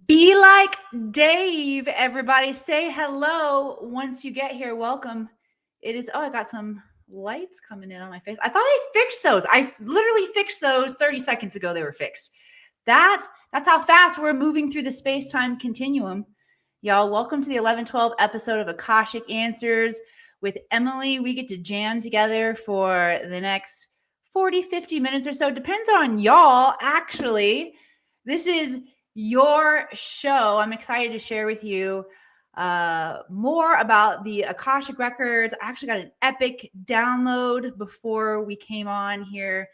Be like Dave, everybody. Say hello once you get here. Welcome. It is, I got some lights coming in on my face. I thought I fixed those. I literally fixed those 30 seconds ago. They were fixed. That's how fast we're moving through the space-time continuum. Y'all, welcome to the 1112 episode of Akashic Answers with Emily. We get to jam together for the next 40, 50 minutes or so. Depends on y'all, actually. This is your show. I'm excited to share with you more about the Akashic Records. I actually got an epic download before we came on here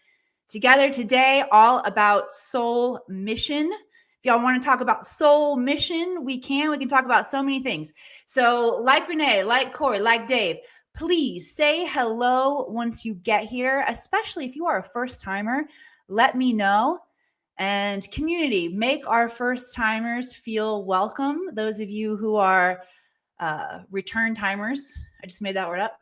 together today, all about soul mission. If y'all want to talk about soul mission, we can talk about so many things. So like Renee, like Corey, like Dave, please say hello once you get here, especially if you are a first timer. Let me know. And community, make our first timers feel welcome. Those of you who are return timers, I just made that word up.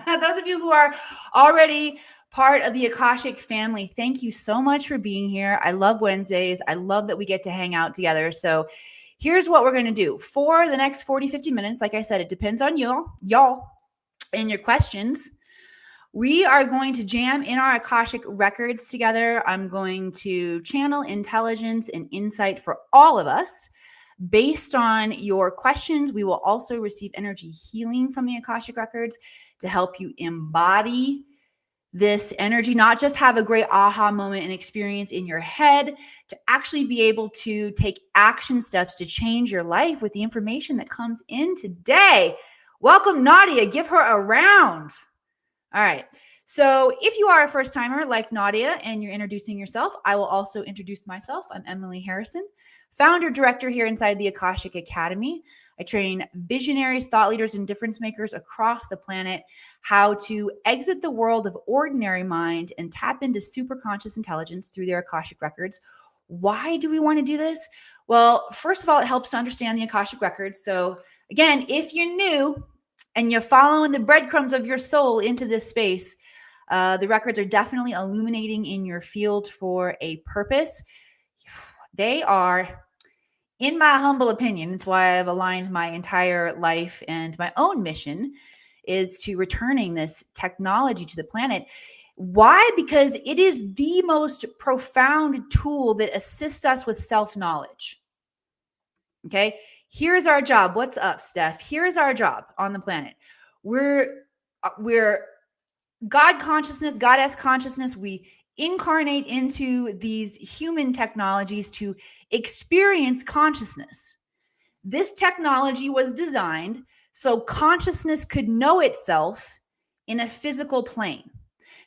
Those of you who are already part of the Akashic family, thank you so much for being here. I love Wednesdays. I love that we get to hang out together. So here's what we're going to do for the next 40, 50 minutes. Like I said, it depends on y'all and your questions. We are going to jam in our Akashic records together. I'm going to channel intelligence and insight for all of us. Based on your questions, we will also receive energy healing from the Akashic records to help you embody this energy, not just have a great aha moment and experience in your head, to actually be able to take action steps to change your life with the information that comes in today. Welcome, Nadia. Give her a round. All right. So if you are a first timer like Nadia and you're introducing yourself, I will also introduce myself. I'm Emily Harrison, founder director here inside the Akashic Academy. I train visionaries, thought leaders, and difference makers across the planet how to exit the world of ordinary mind and tap into super conscious intelligence through their Akashic records. Why do we want to do this? Well, first of all, it helps to understand the Akashic records. So again, if you're new and you're following the breadcrumbs of your soul into this space, the records are definitely illuminating in your field for a purpose. They are, in my humble opinion, it's why I've aligned my entire life and my own mission is to returning this technology to the planet. Why? Because it is the most profound tool that assists us with self-knowledge. Okay? Here's our job. What's up, Steph? Here's our job on the planet. We're God consciousness, Goddess consciousness. We incarnate into these human technologies to experience consciousness. This technology was designed so consciousness could know itself in a physical plane.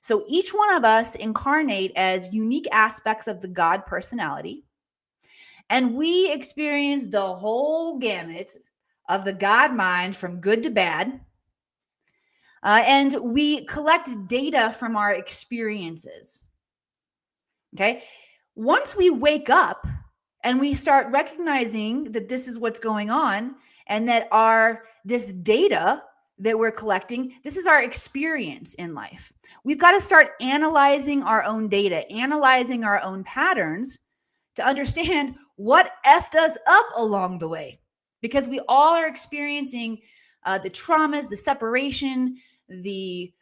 So each one of us incarnate as unique aspects of the God personality. And we experience the whole gamut of the God mind from good to bad. And we collect data from our experiences. Okay. Once we wake up and we start recognizing that this is what's going on and that this data that we're collecting, this is our experience in life. We've got to start analyzing our own data, analyzing our own patterns to understand what effed us up along the way, because we all are experiencing the traumas, the separation, the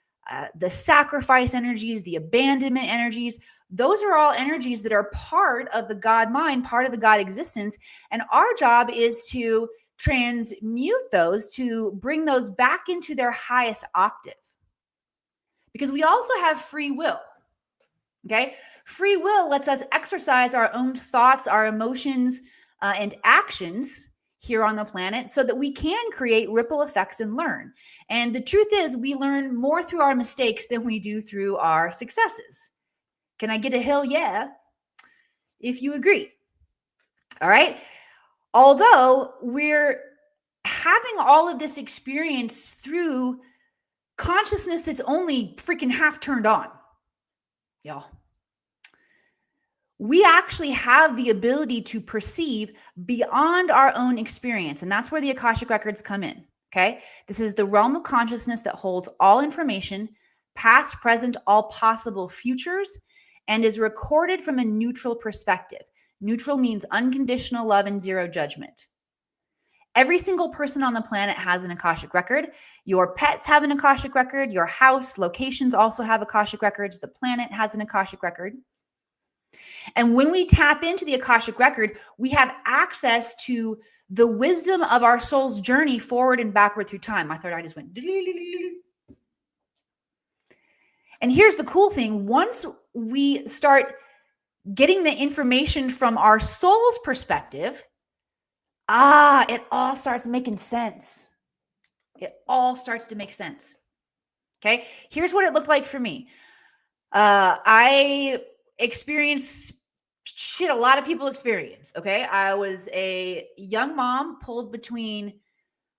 sacrifice energies, the abandonment energies. Those are all energies that are part of the God mind, part of the God existence. And our job is to transmute those, to bring those back into their highest octave. Because we also have free will. Okay. Free will lets us exercise our own thoughts, our emotions, and actions here on the planet so that we can create ripple effects and learn. And the truth is, we learn more through our mistakes than we do through our successes. Can I get a hell yeah if you agree? All right. Although we're having all of this experience through consciousness that's only freaking half turned on, y'all. We actually have the ability to perceive beyond our own experience. And that's where the Akashic Records come in. Okay. This is the realm of consciousness that holds all information, past, present, all possible futures, and is recorded from a neutral perspective. Neutral means unconditional love and zero judgment. Every single person on the planet has an Akashic record. Your pets have an Akashic record. Your house, locations also have Akashic records. The planet has an Akashic record. And when we tap into the Akashic record, we have access to the wisdom of our soul's journey forward and backward through time. My third eye just went. And here's the cool thing. Once we start getting the information from our soul's perspective, it all starts making sense. It all starts to make sense. Okay. Here's what it looked like for me. I experienced shit a lot of people experience. Okay. I was a young mom pulled between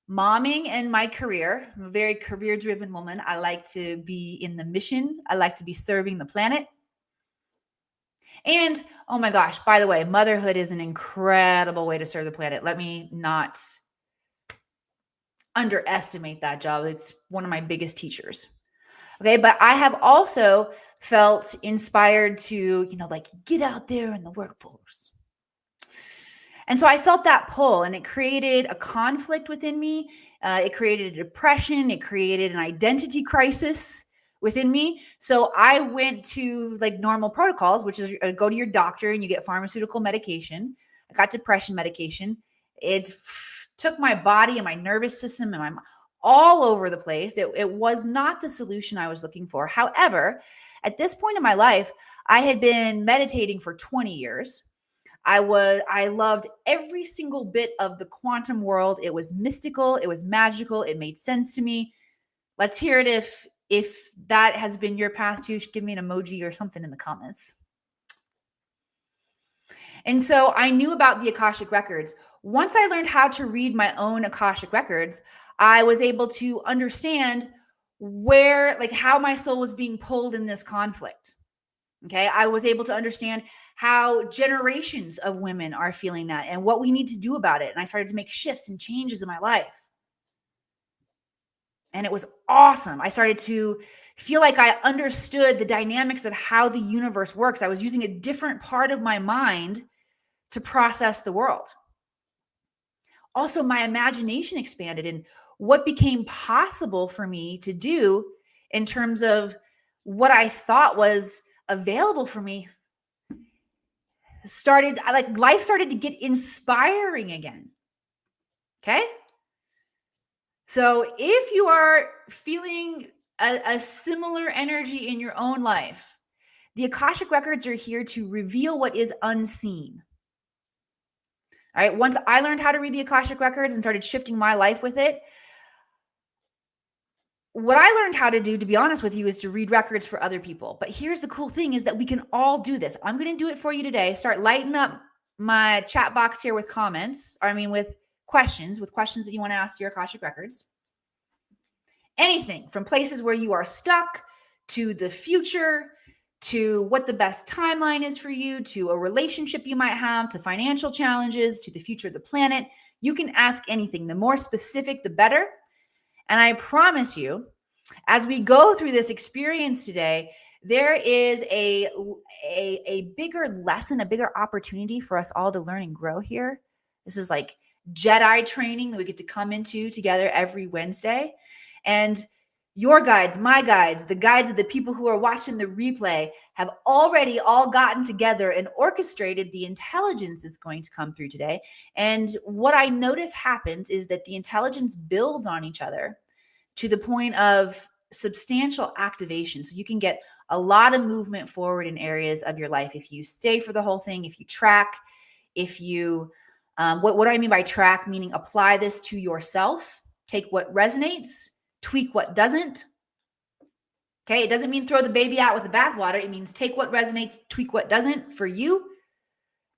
momming and my career. I'm a very career driven woman. I like to be in the mission. I like to be serving the planet. And oh my gosh, by the way, motherhood is an incredible way to serve the planet. Let me not underestimate that job. It's one of my biggest teachers. Okay. But I have also felt inspired to, get out there in the workforce. And so I felt that pull, and it created a conflict within me. It created a depression. It created an identity crisis within me. So I went to normal protocols, which is go to your doctor and you get pharmaceutical medication. I got depression medication. It took my body and my nervous system and my all over the place. It was not the solution I was looking for. However, at this point in my life, I had been meditating for 20 years. I loved every single bit of the quantum world. It was mystical. It was magical. It made sense to me. Let's hear it if that has been your path too. Give me an emoji or something in the comments. And so I knew about the Akashic Records. Once I learned how to read my own Akashic Records, I was able to understand how my soul was being pulled in this conflict. Okay. I was able to understand how generations of women are feeling that and what we need to do about it. And I started to make shifts and changes in my life. And it was awesome. I started to feel like I understood the dynamics of how the universe works. I was using a different part of my mind to process the world. Also, my imagination expanded and what became possible for me to do in terms of what I thought was available for me life started to get inspiring again. Okay. So if you are feeling a similar energy in your own life, the Akashic Records are here to reveal what is unseen. All right. Once I learned how to read the Akashic Records and started shifting my life with it, what I learned how to do, to be honest with you, is to read records for other people. But here's the cool thing is that we can all do this. I'm going to do it for you today. Start lighting up my chat box here with with questions that you want to ask your Akashic Records. Anything from places where you are stuck to the future, to what the best timeline is for you, to a relationship you might have, to financial challenges, to the future of the planet. You can ask anything. The more specific, the better. And I promise you, as we go through this experience today, there is a bigger lesson, a bigger opportunity for us all to learn and grow here. This is like Jedi training that we get to come into together every Wednesday. And your guides, my guides, the guides of the people who are watching the replay have already all gotten together and orchestrated the intelligence that's going to come through today. And what I notice happens is that the intelligence builds on each other to the point of substantial activation. So you can get a lot of movement forward in areas of your life if you stay for the whole thing, if you track, if you, what do I mean by track? Meaning apply this to yourself, take what resonates, tweak what doesn't. Okay. It doesn't mean throw the baby out with the bathwater. It means take what resonates, tweak what doesn't for you.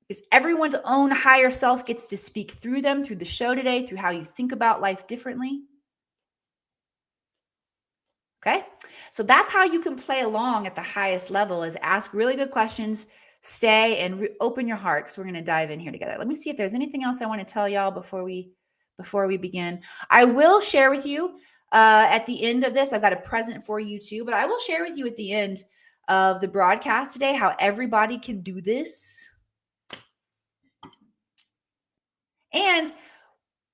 Because everyone's own higher self gets to speak through them, through the show today, through how you think about life differently. Okay. So that's how you can play along at the highest level, is ask really good questions, stay and open your heart. Because we're going to dive in here together. Let me see if there's anything else I want to tell y'all before we begin. I will share with you at the end of this. I've got a present for you too, but I will share with you at the end of the broadcast today how everybody can do this. And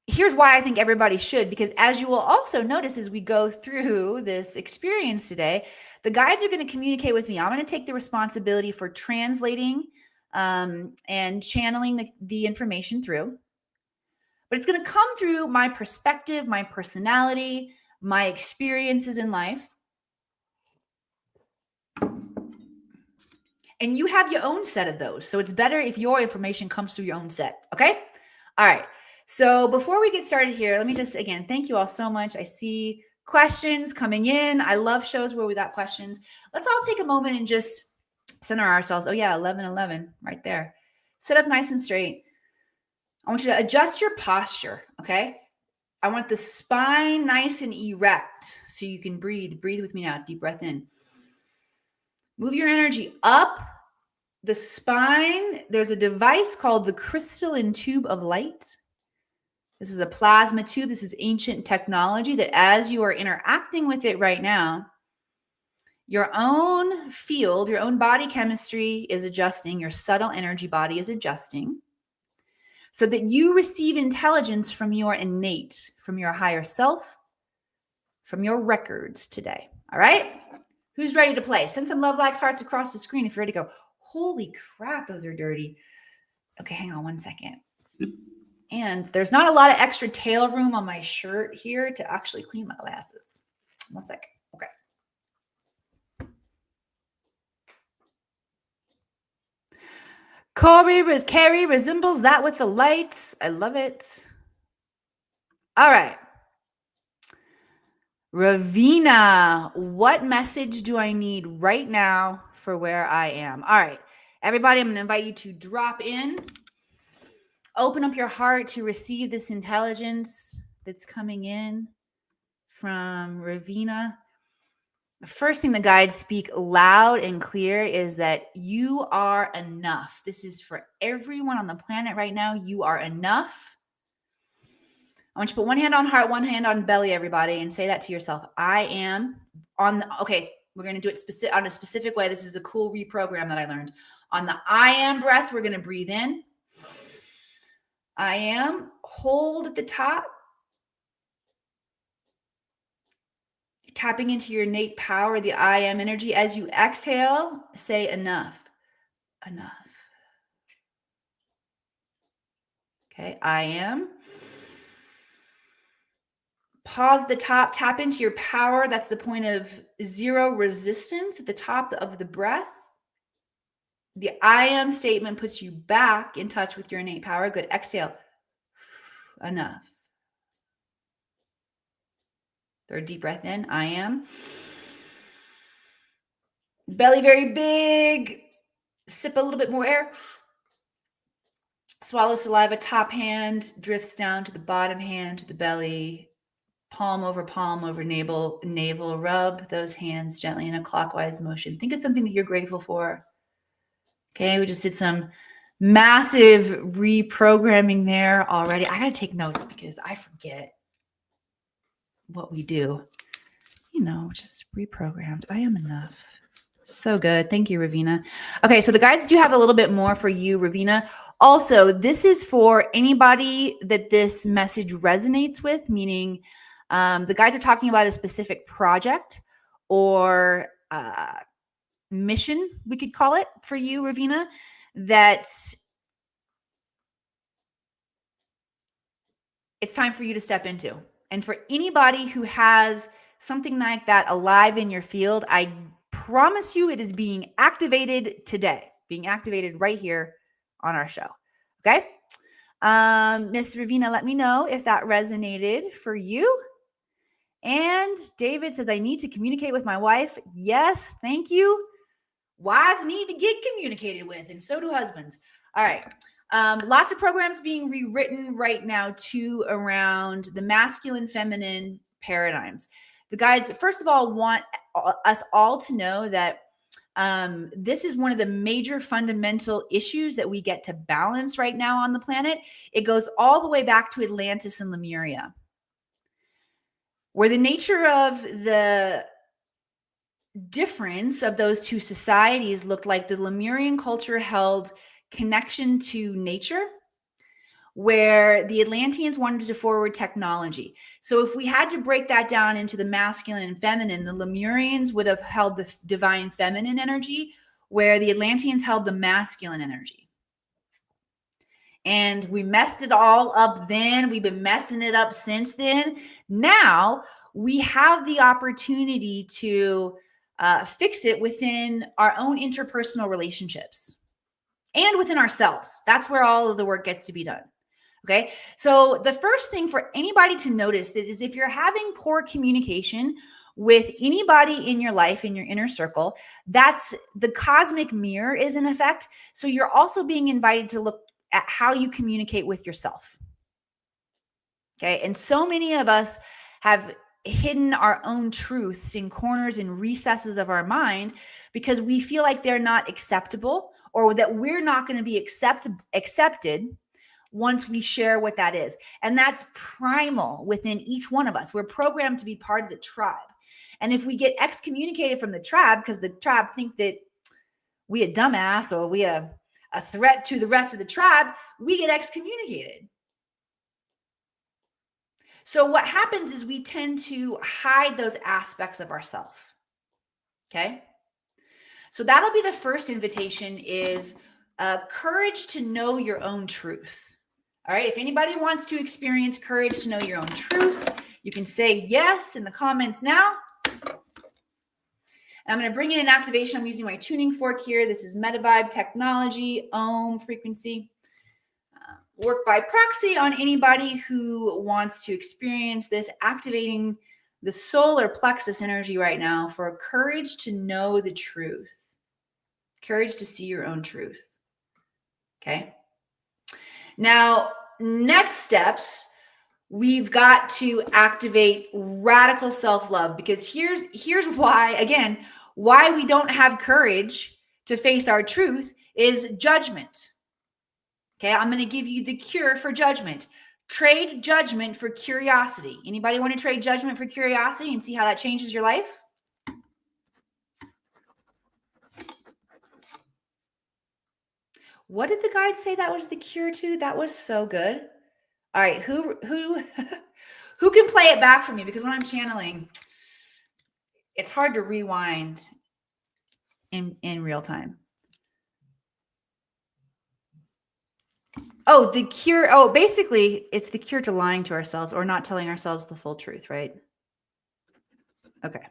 here's why I think everybody should, because as you will also notice as we go through this experience today, the guides are going to communicate with me. I'm going to take the responsibility for translating and channeling the information through. But it's going to come through my perspective, my personality, my experiences in life. And you have your own set of those. So it's better if your information comes through your own set. Okay? All right. So before we get started here, let me just, again, thank you all so much. I see questions coming in. I love shows where we got questions. Let's all take a moment and just center ourselves. Oh yeah, 11:11 right there. Sit up nice and straight. I want you to adjust your posture, okay? I want the spine nice and erect so you can breathe. Breathe with me now. Deep breath in. Move your energy up the spine. There's a device called the crystalline tube of light. This is a plasma tube. This is ancient technology that as you are interacting with it right now, your own field, your own body chemistry is adjusting. Your subtle energy body is adjusting so that you receive intelligence from your innate, from your higher self, from your records today. All right? Who's ready to play? Send some love, likes, hearts across the screen if you're ready to go. Holy crap, those are dirty. Okay, hang on one second. And there's not a lot of extra tail room on my shirt here to actually clean my glasses. One second. Okay. Carrie resembles that with the lights. I love it. All right. Ravina, what message do I need right now for where I am? All right. Everybody, I'm going to invite you to drop in. Open up your heart to receive this intelligence that's coming in from Ravina. The first thing the guides speak loud and clear is that you are enough. This is for everyone on the planet right now. You are enough. I want you to put one hand on heart, one hand on belly, everybody, and say that to yourself. I am on the, okay, we're going to do it on a specific way. This is a cool reprogram that I learned. On the I am breath, we're going to breathe in. I am. Hold at the top. Tapping into your innate power, the I am energy. As you exhale, say enough. Enough. Okay, I am. Pause the top, tap into your power. That's the point of zero resistance at the top of the breath. The I am statement puts you back in touch with your innate power. Good. Exhale. Enough. Third deep breath in. I am. Belly very big. Sip a little bit more air. Swallow saliva. Top hand drifts down to the bottom hand, to the belly. Palm over navel. Rub those hands gently in a clockwise motion. Think of something that you're grateful for. Okay, we just did some massive reprogramming there already. I got to take notes because I forget what we do. You know, just reprogrammed. I am enough. So good. Thank you, Ravina. Okay, so the guides do have a little bit more for you, Ravina. Also, this is for anybody that this message resonates with, meaning the guides are talking about a specific project or mission, we could call it, for you, Ravina, that it's time for you to step into. And for anybody who has something like that alive in your field, I promise you it is being activated today, being activated right here on our show. Okay? Miss Ravina, let me know if that resonated for you. And David says, I need to communicate with my wife. Yes, thank you. Wives need to get communicated with, and so do husbands. All right. Lots of programs being rewritten right now too around the masculine, feminine paradigms. The guides, first of all, want us all to know that this is one of the major fundamental issues that we get to balance right now on the planet. It goes all the way back to Atlantis and Lemuria, where the nature of the difference of those two societies looked like the Lemurian culture held connection to nature, where the Atlanteans wanted to forward technology. So if we had to break that down into the masculine and feminine, the Lemurians would have held the divine feminine energy, where the Atlanteans held the masculine energy. And we messed it all up then. We've been messing it up since then. Now we have the opportunity to fix it within our own interpersonal relationships and within ourselves. That's where all of the work gets to be done. Okay. So the first thing for anybody to notice that is if you're having poor communication with anybody in your life, in your inner circle, that's the cosmic mirror is in effect. So you're also being invited to look at how you communicate with yourself. Okay. And so many of us have hidden our own truths in corners and recesses of our mind because we feel like they're not acceptable or that we're not going to be accepted once we share what that is. And that's primal within each one of us. We're programmed to be part of the tribe. And if we get excommunicated from the tribe because the tribe think that we a dumbass or we a threat to the rest of the tribe, we get excommunicated. So what happens is we tend to hide those aspects of ourselves. Okay. So that'll be the first invitation is courage to know your own truth. All right. If anybody wants to experience courage to know your own truth, you can say yes in the comments now. And I'm going to bring in an activation. I'm using my tuning fork here. This is MetaVibe technology, Om frequency. Work by proxy on anybody who wants to experience this, activating the solar plexus energy right now for courage to know the truth, courage to see your own truth. Okay. Now, next steps, we've got to activate radical self-love because here's why, again, why we don't have courage to face our truth is judgment. Okay, I'm going to give you the cure for judgment. Trade judgment for curiosity. Anybody want to trade judgment for curiosity and see how that changes your life? What did the guide say that was the cure to? That was so good. All right, who can play it back for me? Because when I'm channeling, it's hard to rewind in real time. Oh, the cure. Oh, basically, it's the cure to lying to ourselves or not telling ourselves the full truth, right? Okay.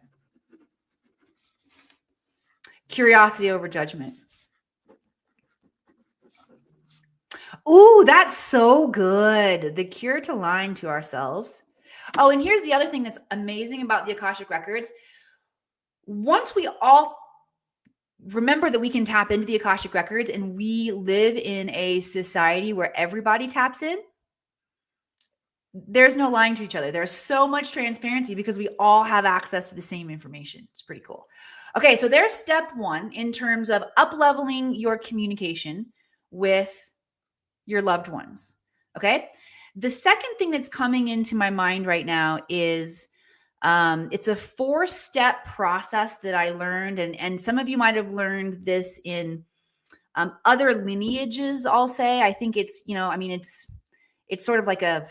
Curiosity over judgment. Ooh, that's so good. The cure to lying to ourselves. Oh, and here's the other thing that's amazing about the Akashic Records. Once we all remember that we can tap into the Akashic Records and we live in a society where everybody taps in, there's no lying to each other. There's so much transparency because we all have access to the same information. It's pretty cool. Okay, so there's step one in terms of up-leveling your communication with your loved ones. Okay. The second thing that's coming into my mind right now is it's a 4-step process that I learned. And some of you might have learned this in other lineages, I'll say. I think it's, it's sort of like a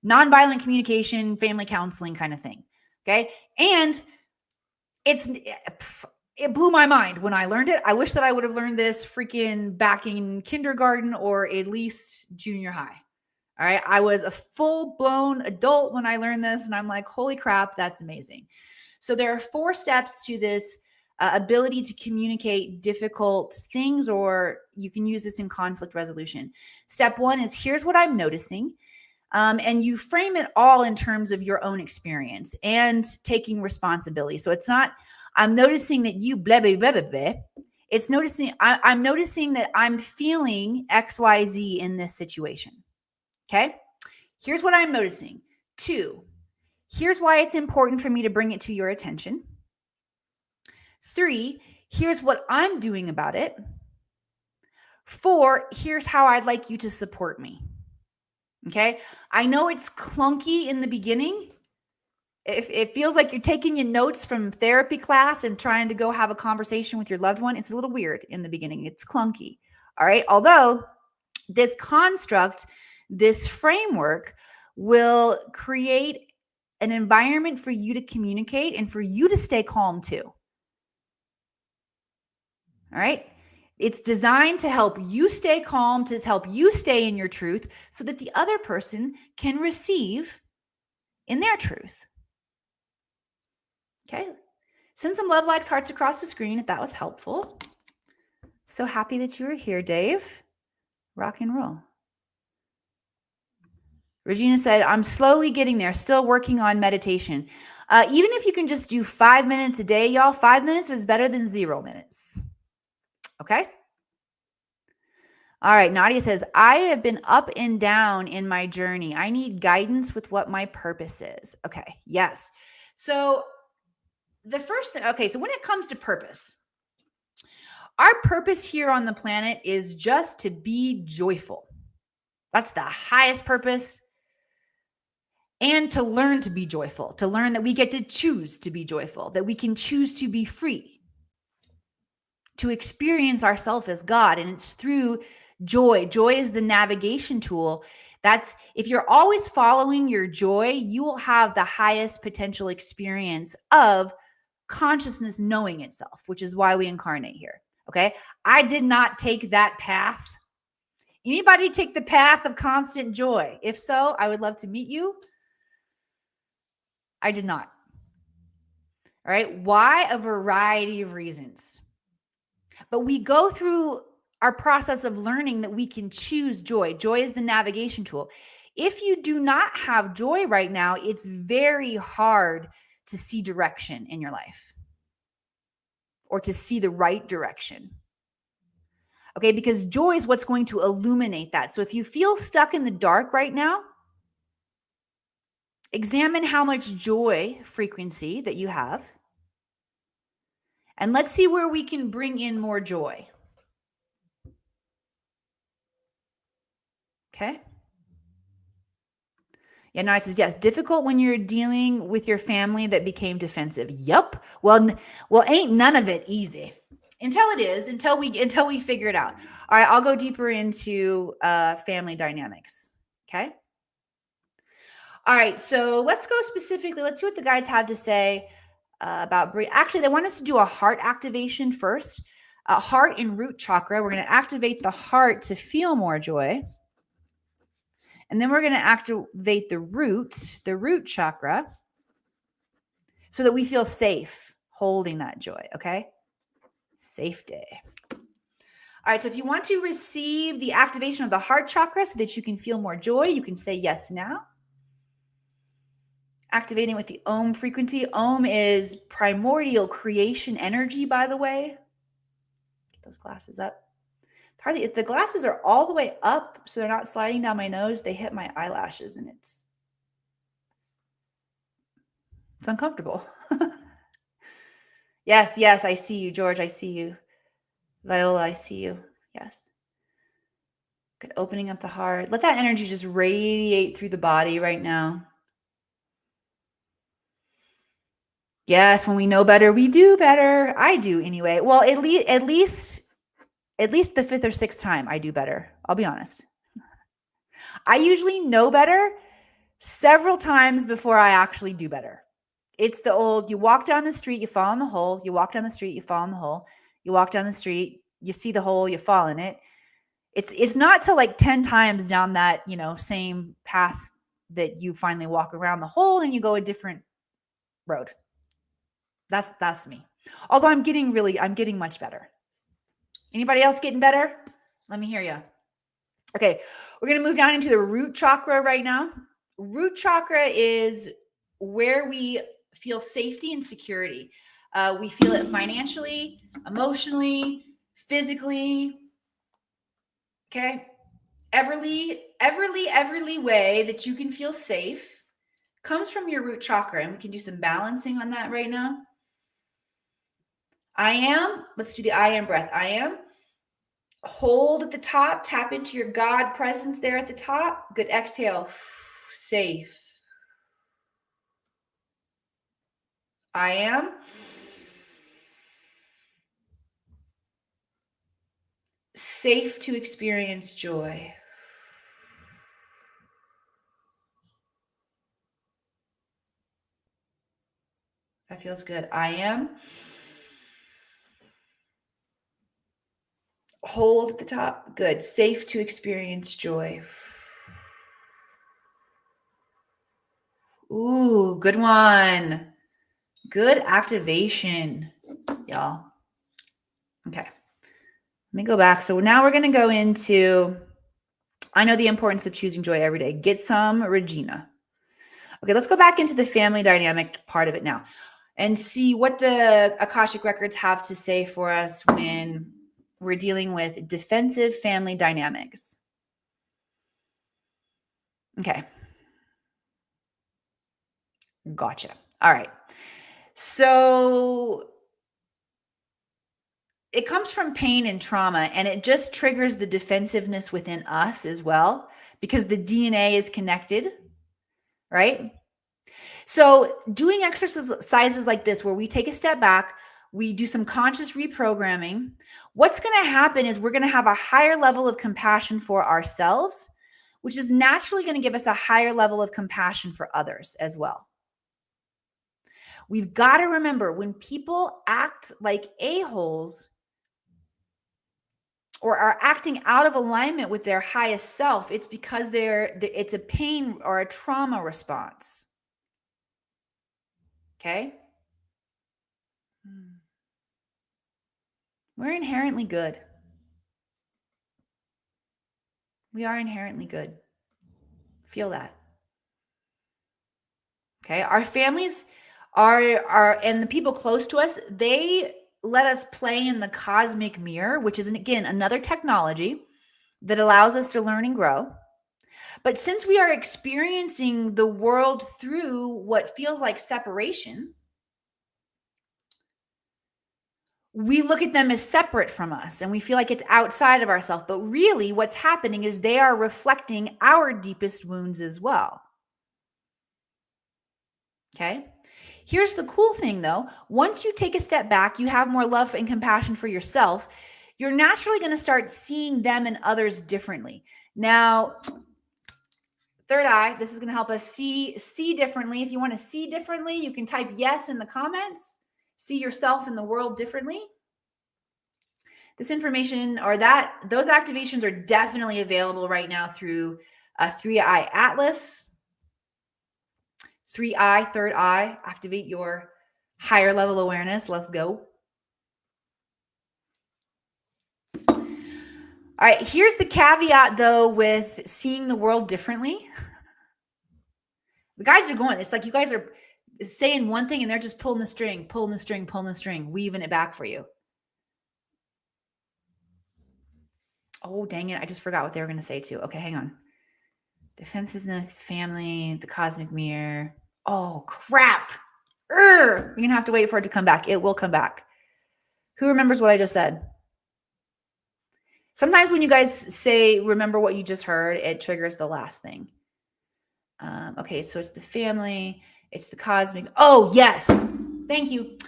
nonviolent communication, family counseling kind of thing. Okay. And it blew my mind when I learned it. I wish that I would have learned this freaking back in kindergarten or at least junior high. All right. I was a full-blown adult when I learned this, and I'm like, holy crap, that's amazing. So there are 4 steps to this ability to communicate difficult things, or you can use this in conflict resolution. Step 1 is here's what I'm noticing. And you frame it all in terms of your own experience and taking responsibility. So it's not, I'm noticing that you blah, blah, blah, blah, blah. It's noticing, I'm noticing that I'm feeling XYZ in this situation. Okay. Here's what I'm noticing. 2, here's why it's important for me to bring it to your attention. 3, here's what I'm doing about it. 4, here's how I'd like you to support me. Okay. I know it's clunky in the beginning. It feels like you're taking your notes from therapy class and trying to go have a conversation with your loved one. It's a little weird in the beginning. It's clunky. All right. Although This construct, this framework will create an environment for you to communicate and for you to stay calm too. All right. It's designed to help you stay calm, to help you stay in your truth so that the other person can receive in their truth. Okay. Send some love, likes, hearts across the screen if that was helpful. So happy that you were here, Dave. Rock and roll. Regina said, I'm slowly getting there, still working on meditation. Even if you can just do 5 minutes a day, y'all, 5 minutes is better than 0 minutes. Okay? All right, Nadia says, I have been up and down in my journey. I need guidance with what my purpose is. Okay, yes. So the first thing, okay, so when it comes to purpose, our purpose here on the planet is just to be joyful. That's the highest purpose. And to learn to be joyful, to learn that we get to choose to be joyful, that we can choose to be free, to experience ourselves as God. And it's through joy. Joy is the navigation tool. That's, if you're always following your joy, you will have the highest potential experience of consciousness knowing itself, which is why we incarnate here. Okay. I did not take that path. Anybody take the path of constant joy? If so, I would love to meet you. I did not. All right. Why? A variety of reasons. But we go through our process of learning that we can choose joy. Joy is the navigation tool. If you do not have joy right now, it's very hard to see direction in your life or to see the right direction. Okay. Because joy is what's going to illuminate that. So if you feel stuck in the dark right now, examine how much joy frequency that you have. And let's see where we can bring in more joy. Okay. Yeah, Nara says, yes, difficult when you're dealing with your family that became defensive. Yup. Well, ain't none of it easy until it is, until we figure it out. All right, I'll go deeper into family dynamics. Okay. All right, so let's go specifically. Let's see what the guys have to say about breathing. Actually, they want us to do a heart activation first. Heart and root chakra. We're going to activate the heart to feel more joy. And then we're going to activate the root chakra, so that we feel safe holding that joy. Okay. Safety. All right. So if you want to receive the activation of the heart chakra so that you can feel more joy, you can say yes now. Activating with the Om frequency. Om is primordial creation energy, by the way. Get those glasses up. Hardly, if the glasses are all the way up so they're not sliding down my nose, they hit my eyelashes and it's uncomfortable. Yes, I see you, George. I see you. Viola, I see you. Yes. Good. Opening up the heart. Let that energy just radiate through the body right now. Yes, when we know better, we do better. I do anyway. Well, at least the 5th or 6th time I do better. I'll be honest. I usually know better several times before I actually do better. It's the old, you walk down the street, you fall in the hole. You walk down the street, you fall in the hole. You walk down the street, you see the hole, you fall in it. It's not till like 10 times down that, same path that you finally walk around the hole and you go a different road. That's me. Although I'm getting much better. Anybody else getting better? Let me hear you. Okay, we're going to move down into the root chakra right now. Root chakra is where we feel safety and security. We feel it financially, emotionally, physically. Okay. Every way that you can feel safe comes from your root chakra. And we can do some balancing on that right now. Let's do the I am breath. I am. Hold at the top, tap into your God presence there at the top. Good. Exhale. Safe. I am safe to experience joy. That feels good. I am. Hold at the top. Good. Safe to experience joy. Ooh, good one. Good activation, y'all. Okay. Let me go back. So now we're going to go into, I know the importance of choosing joy every day. Get some, Regina. Okay, let's go back into the family dynamic part of it now and see what the Akashic Records have to say for us when we're dealing with defensive family dynamics. Okay. Gotcha. All right. So it comes from pain and trauma, and it just triggers the defensiveness within us as well, because the DNA is connected, right? So doing exercises like this, where we take a step back, we do some conscious reprogramming, what's going to happen is we're going to have a higher level of compassion for ourselves, which is naturally going to give us a higher level of compassion for others as well. We've got to remember, when people act like a-holes or are acting out of alignment with their highest self, it's because it's a pain or a trauma response. Okay? We're inherently good. We are inherently good. Feel that. Okay? Our families are and the people close to us, they let us play in the cosmic mirror, which is, again, another technology that allows us to learn and grow. But since we are experiencing the world through what feels like separation, we look at them as separate from us and we feel like it's outside of ourselves. But really what's happening is they are reflecting our deepest wounds as well. Okay? Here's the cool thing though. Once you take a step back, you have more love and compassion for yourself, you're naturally going to start seeing them and others differently. Now, third eye, this is going to help us see differently. If you want to see differently, you can type yes in the comments. See yourself in the world differently. This information or those activations are definitely available right now through a 3-eye atlas. 3-eye, third eye, activate your higher level awareness. Let's go. All right, here's the caveat though with seeing the world differently. The guys are going, it's like you guys are saying one thing and they're just pulling the string, weaving it back for you. Oh, dang it. I just forgot what they were going to say too. Okay, hang on. Defensiveness, family, the cosmic mirror. Oh, crap. You're going to have to wait for it to come back. It will come back. Who remembers what I just said? Sometimes when you guys say, remember what you just heard, it triggers the last thing. Okay, so it's the family. It's the cosmic. Oh, yes. Thank you.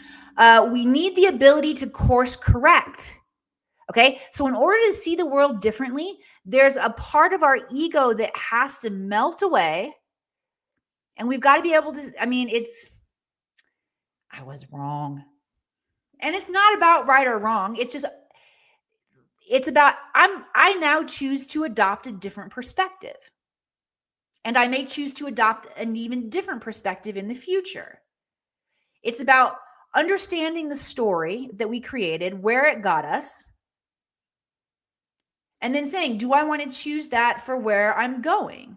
We need the ability to course correct. Okay, so in order to see the world differently, there's a part of our ego that has to melt away. And we've got to be able to, I was wrong. And it's not about right or wrong. It's about, I now choose to adopt a different perspective. And I may choose to adopt an even different perspective in the future. It's about understanding the story that we created, where it got us, and then saying, do I want to choose that for where I'm going?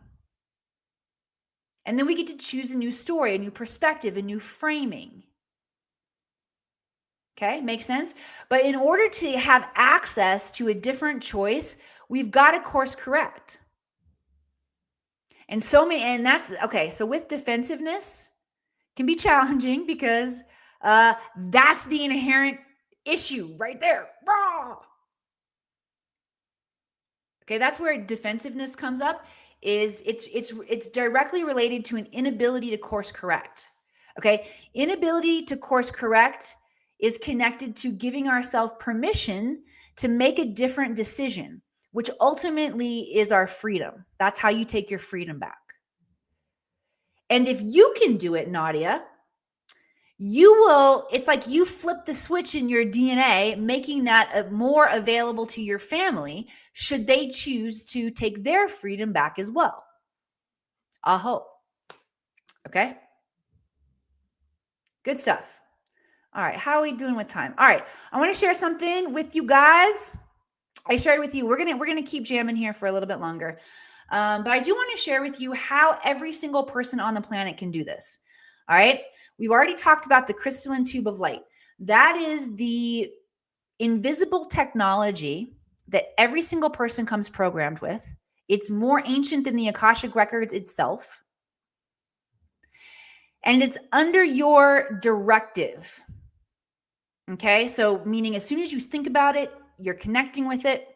And then we get to choose a new story, a new perspective, a new framing. Okay, makes sense? But in order to have access to a different choice, we've got to course correct. And that's okay. So with defensiveness, can be challenging because that's the inherent issue right there. Okay, that's where defensiveness comes up. It's directly related to an inability to course correct. Okay, inability to course correct is connected to giving ourselves permission to make a different decision, which ultimately is our freedom. That's how you take your freedom back. And if you can do it, Nadia, it's like you flip the switch in your DNA, making that more available to your family should they choose to take their freedom back as well. Aho. Okay. Good stuff. All right. How are we doing with time? All right. I want to share something with you guys. I shared with you. We're gonna keep jamming here for a little bit longer. But I do want to share with you how every single person on the planet can do this. All right. We've already talked about the crystalline tube of light. That is the invisible technology that every single person comes programmed with. It's more ancient than the Akashic Records itself. And it's under your directive. Okay. So meaning as soon as you think about it, you're connecting with it.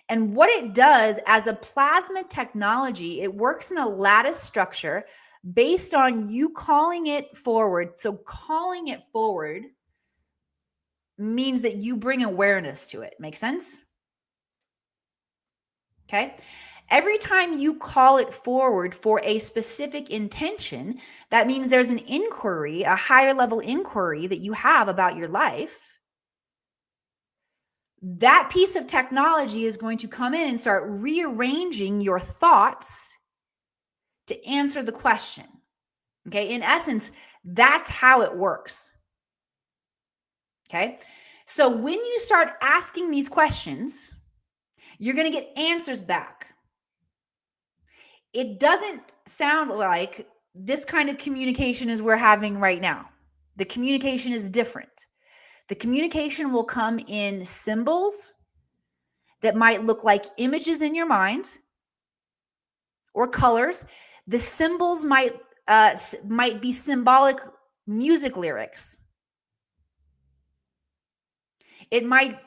And what it does as a plasma technology, it works in a lattice structure based on you calling it forward. So calling it forward means that you bring awareness to it. Make sense? Okay. Every time you call it forward for a specific intention, that means there's an inquiry, a higher level inquiry that you have about your life. That piece of technology is going to come in and start rearranging your thoughts to answer the question. Okay. In essence, that's how it works. Okay. So when you start asking these questions, you're going to get answers back. It doesn't sound like this kind of communication as we're having right now. The communication is different. The communication will come in symbols that might look like images in your mind or colors. The symbols might be symbolic music lyrics. It might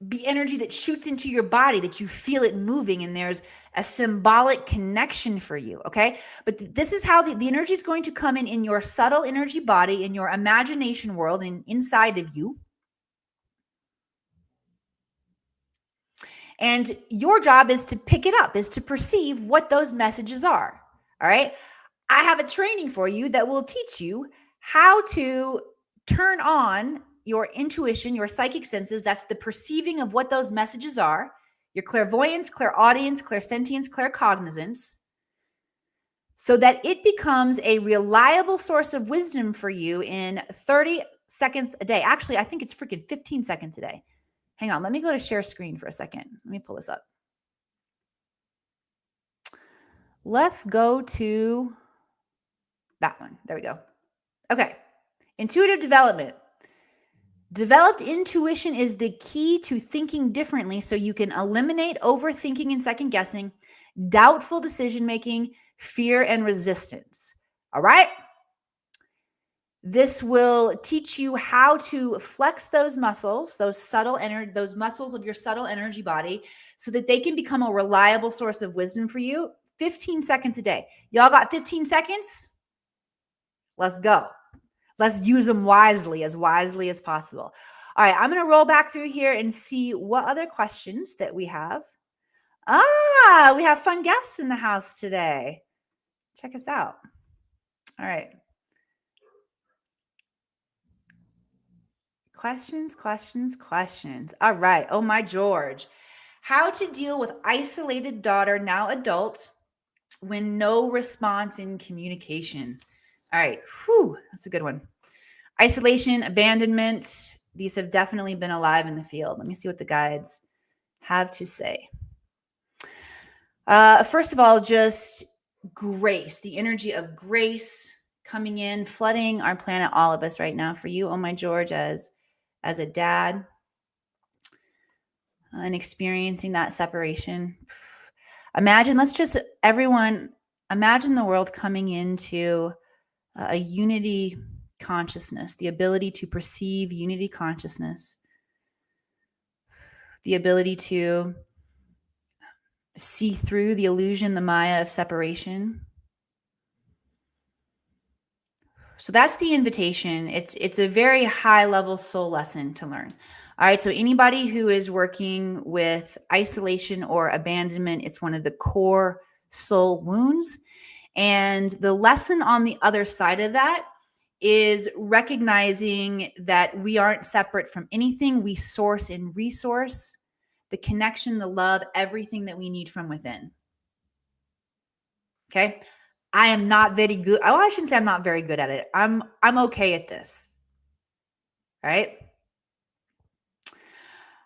be energy that shoots into your body, that you feel it moving, and there's a symbolic connection for you, okay? But this is how the energy is going to come in your subtle energy body, in your imagination world, and inside of you. And your job is to pick it up, is to perceive what those messages are, all right? I have a training for you that will teach you how to turn on your intuition, your psychic senses. That's the perceiving of what those messages are, your clairvoyance, clairaudience, clairsentience, claircognizance, so that it becomes a reliable source of wisdom for you in 30 seconds a day. Actually, I think it's freaking 15 seconds a day. Hang on, let me go to share screen for a second. Let me pull this up. Let's go to that one. There we go. Okay. Intuitive development. Developed intuition is the key to thinking differently so you can eliminate overthinking and second guessing, doubtful decision making, fear, and resistance. All right? This will teach you how to flex those muscles, those muscles of your subtle energy body, so that they can become a reliable source of wisdom for you. 15 seconds a day. Y'all got 15 seconds? Let's go. Let's use them wisely as possible. All right, I'm going to roll back through here and see what other questions that we have. We have fun guests in the house today. Check us out. All right. Questions. All right. Oh, my George. How to deal with isolated daughter, now adult, when no response in communication. All right. Whew, that's a good one. Isolation, abandonment. These have definitely been alive in the field. Let me see what the guides have to say. First of all, just grace, the energy of grace coming in, flooding our planet, all of us right now. For you, oh my George, as a dad and experiencing that separation. Imagine the world coming into a unity consciousness, the ability to perceive unity consciousness, the ability to see through the illusion, the Maya of separation. So that's the invitation. It's a very high level soul lesson to learn. All right, so anybody who is working with isolation or abandonment, it's one of the core soul wounds. And the lesson on the other side of that is recognizing that we aren't separate from anything. We source and resource the connection, the love, everything that we need from within. Okay. I am not very good. Oh, I shouldn't say I'm not very good at it. I'm okay at this. All right.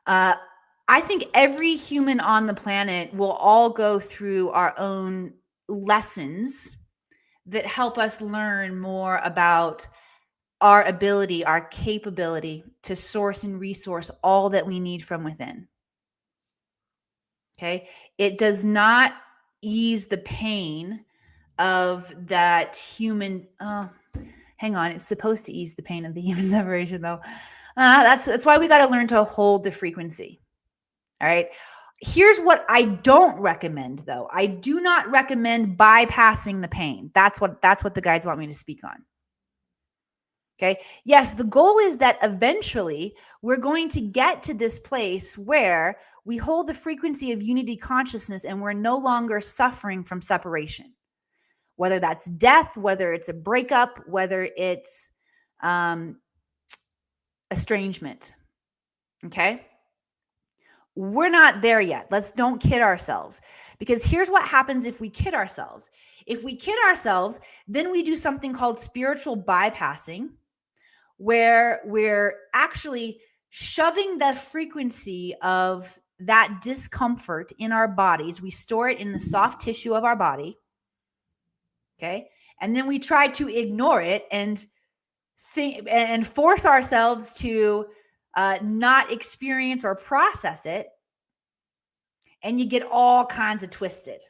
I think every human on the planet will all go through our own lessons that help us learn more about our ability, our capability to source and resource all that we need from within. Okay. It does not ease the pain of that human. Hang on. It's supposed to ease the pain of the human separation, though. That's why we got to learn to hold the frequency. All right. Here's what I don't recommend, though. I do not recommend bypassing the pain. That's what the guides want me to speak on. Okay. Yes, the goal is that eventually we're going to get to this place where we hold the frequency of unity consciousness and we're no longer suffering from separation, whether that's death, whether it's a breakup, whether it's estrangement. Okay. We're not there yet. Don't kid ourselves, because here's what happens if we kid ourselves. If we kid ourselves, then we do something called spiritual bypassing, where we're actually shoving the frequency of that discomfort in our bodies. We store it in the soft tissue of our body. Okay. And then we try to ignore it and force ourselves to not experience or process it. And you get all kinds of twisted.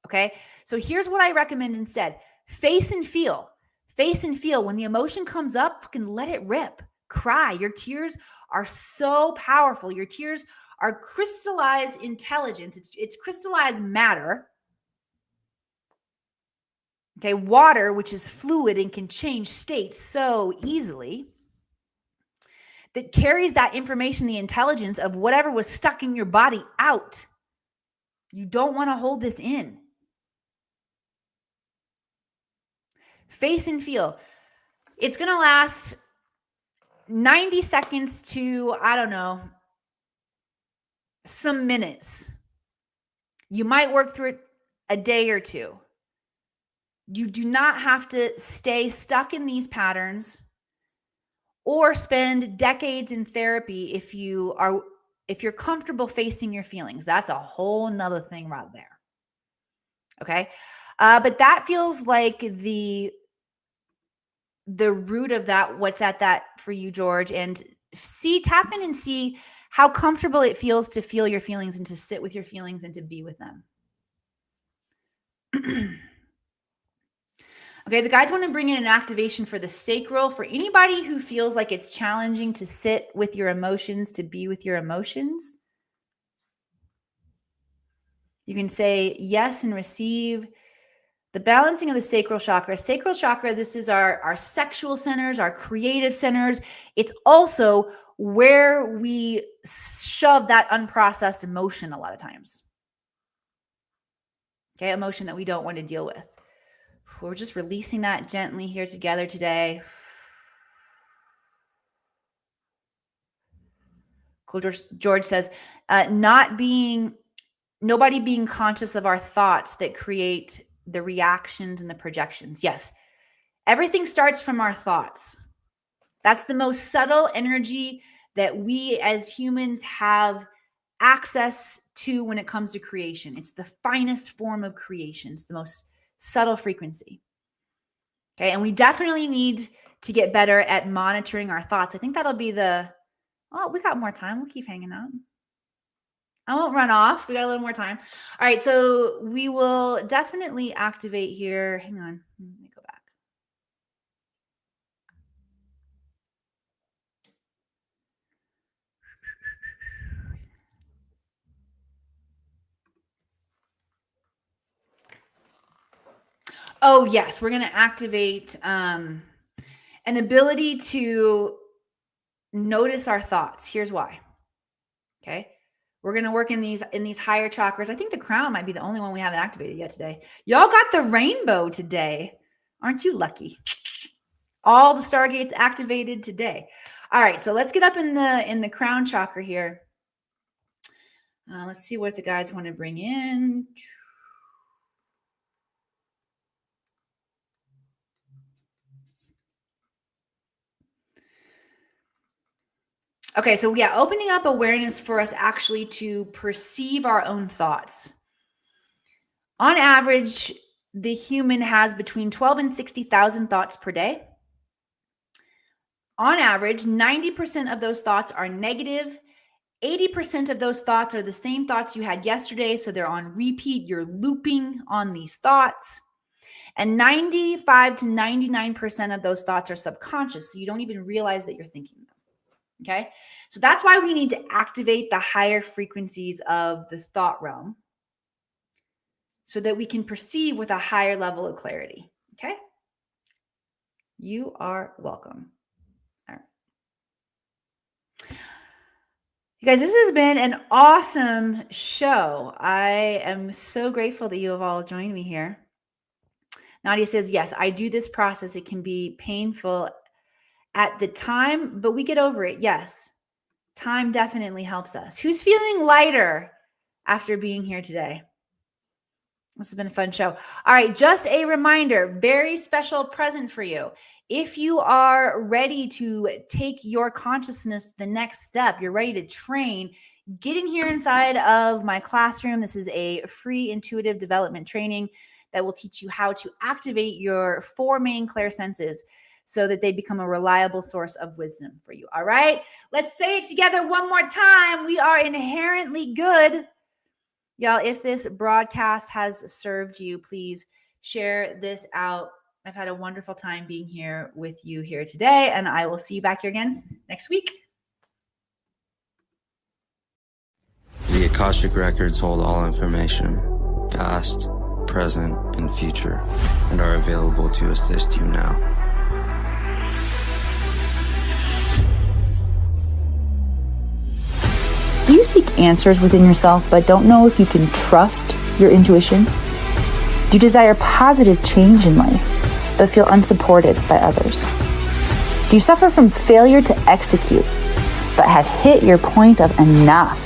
Okay. So here's what I recommend instead: face and feel. Face and feel. When the emotion comes up, fucking let it rip. Cry. Your tears are so powerful. Your tears are crystallized intelligence. It's crystallized matter. Okay. Water, which is fluid and can change states so easily, that carries that information, the intelligence of whatever was stuck in your body out. You don't want to hold this in. Face and feel. It's going to last 90 seconds to, I don't know, some minutes. You might work through it a day or two. You do not have to stay stuck in these patterns or spend decades in therapy if you're comfortable facing your feelings. That's a whole nother thing right there. Okay. But that feels like the root of that, what's at that for you, George. And tap in and see how comfortable it feels to feel your feelings and to sit with your feelings and to be with them. Okay, the guides want to bring in an activation for the sacral. For anybody who feels like it's challenging to sit with your emotions, to be with your emotions, you can say yes and receive the balancing of the sacral chakra. Sacral chakra, this is our sexual centers, our creative centers. It's also where we shove that unprocessed emotion a lot of times. Okay, emotion that we don't want to deal with. We're just releasing that gently here together today. Cool. George says, nobody being conscious of our thoughts that create the reactions and the projections. Yes. Everything starts from our thoughts. That's the most subtle energy that we as humans have access to when it comes to creation. It's the finest form of creation. It's the most subtle frequency. Okay. And we definitely need to get better at monitoring our thoughts. I think that'll be we got more time. We'll keep hanging out. I won't run off. We got a little more time. All right. So we will definitely activate here. Hang on. Let me go back. Oh, yes. We're going to activate an ability to notice our thoughts. Here's why. Okay. We're going to work in these higher chakras. I think the crown might be the only one we haven't activated yet today. Y'all got the rainbow today. Aren't you lucky? All the stargates activated today. All right. So let's get up in the crown chakra here. Let's see what the guides want to bring in. Okay, so yeah, opening up awareness for us actually to perceive our own thoughts. On average, the human has between 12 and 60,000 thoughts per day. On average, 90% of those thoughts are negative. 80% of those thoughts are the same thoughts you had yesterday, so they're on repeat. You're looping on these thoughts. And 95 to 99% of those thoughts are subconscious, so you don't even realize that you're thinking them. Okay? So that's why we need to activate the higher frequencies of the thought realm so that we can perceive with a higher level of clarity. Okay? You are welcome. All right. You guys, this has been an awesome show. I am so grateful that you have all joined me here. Nadia says, yes, I do this process. It can be painful at the time, but we get over it. Yes, time definitely helps us. Who's feeling lighter after being here today? This has been a fun show. All right, just a reminder, very special present for you. If you are ready to take your consciousness to the next step, you're ready to train, get in here inside of my classroom. This is a free intuitive development training that will teach you how to activate your 4 main clairsenses so that they become a reliable source of wisdom for you. All right, let's say it together one more time. We are inherently good. Y'all, if this broadcast has served you, please share this out. I've had a wonderful time being here with you here today, and I will see you back here again next week. The Akashic Records hold all information, past, present, and future, and are available to assist you now. Do you seek answers within yourself but don't know if you can trust your intuition? Do you desire positive change in life but feel unsupported by others? Do you suffer from failure to execute but have hit your point of enough?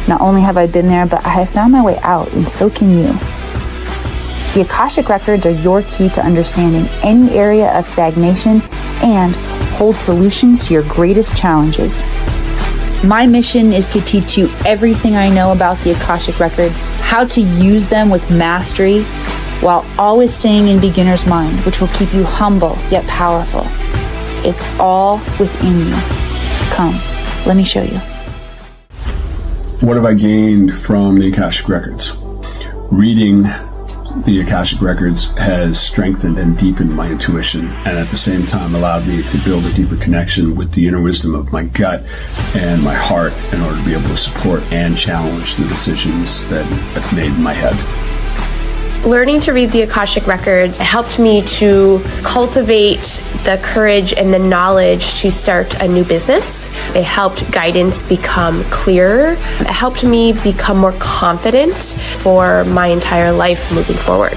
Not only have I been there, but I have found my way out, and so can you. The Akashic Records are your key to understanding any area of stagnation and hold solutions to your greatest challenges. My mission is to teach you everything I know about the Akashic Records, how to use them with mastery, while always staying in beginner's mind, which will keep you humble yet powerful. It's all within you. Come, let me show you. What have I gained from the Akashic Records? Reading the Akashic Records has strengthened and deepened my intuition, and at the same time allowed me to build a deeper connection with the inner wisdom of my gut and my heart in order to be able to support and challenge the decisions that I've made in my head. Learning to read the Akashic Records helped me to cultivate the courage and the knowledge to start a new business. It helped guidance become clearer. It helped me become more confident for my entire life moving forward.